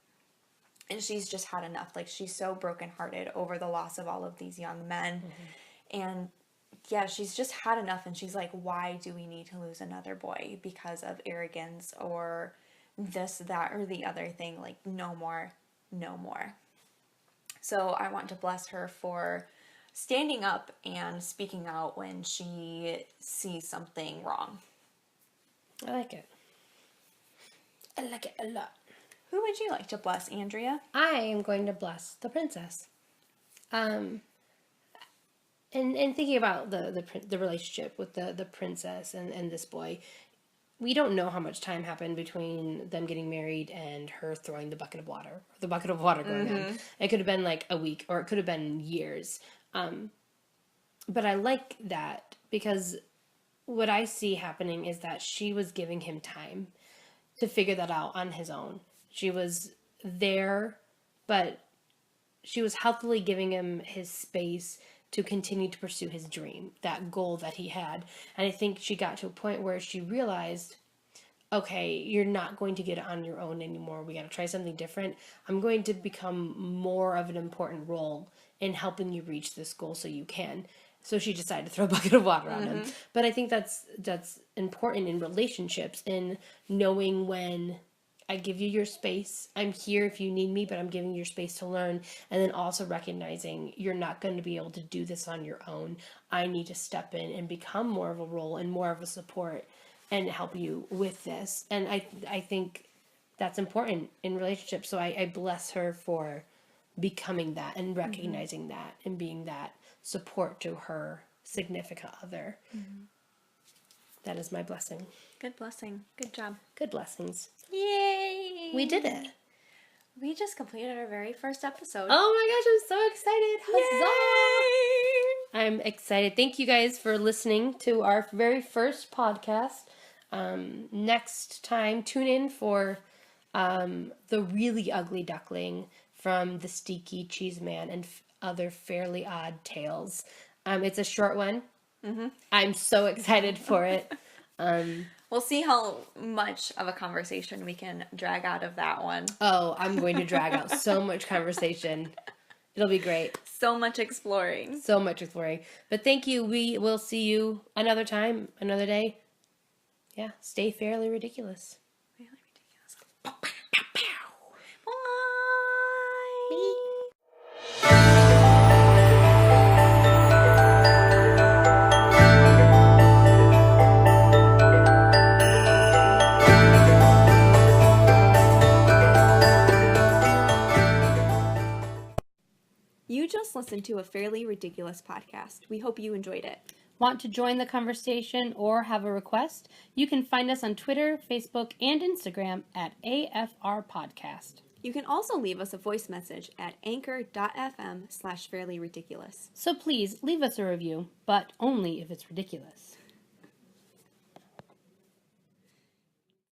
And she's just had enough. Like, she's so brokenhearted over the loss of all of these young men. And yeah, she's just had enough, and she's like, why do we need to lose another boy because of arrogance or this, that, or the other thing? Like, no more, no more. So I want to bless her for standing up and speaking out when she sees something wrong. I like it. I like it a lot. Who would you like to bless, Andrea? I am going to bless the princess. And thinking about the relationship with the princess and this boy, we don't know how much time happened between them getting married and her throwing the bucket of water going on. It could have been like a week, or it could have been years. But I like that because what I see happening is that she was giving him time to figure that out on his own. She was there, but she was healthily giving him his space to continue to pursue his dream, that goal that he had. And I think she got to a point where she realized, okay, you're not going to get it on your own anymore. We got to try something different. I'm going to become more of an important role in helping you reach this goal so you can. So she decided to throw a bucket of water on him. But I think that's important in relationships, in knowing when I give you your space. I'm here if you need me, but I'm giving you your space to learn. And then also recognizing you're not going to be able to do this on your own. I need to step in and become more of a role and more of a support and help you with this. And I think that's important in relationships. So I bless her for becoming that and recognizing that and being that support to her significant other. That is my blessing. Good blessing. Good job. Good blessings. Yay! We did it. We just completed our very first episode. Oh my gosh, I'm so excited. Huzzah! I'm excited. Thank you guys for listening to our very first podcast. Next time, tune in for The Really Ugly Duckling from The Steaky Cheese Man and other fairly odd tales. It's a short one. I'm so excited for it. We'll see how much of a conversation we can drag out of that one. Oh, I'm going to drag out so much conversation. It'll be great. So much exploring. So much exploring. But thank you. We will see you another time, another day. Yeah, stay fairly ridiculous. Really ridiculous. Bye. You just listened to a Fairly Ridiculous podcast. We hope you enjoyed it. Want to join the conversation or have a request? You can find us on Twitter, Facebook, and Instagram at AFR Podcast. You can also leave us a voice message at anchor.fm/fairlyridiculous. So please leave us a review, but only if it's ridiculous.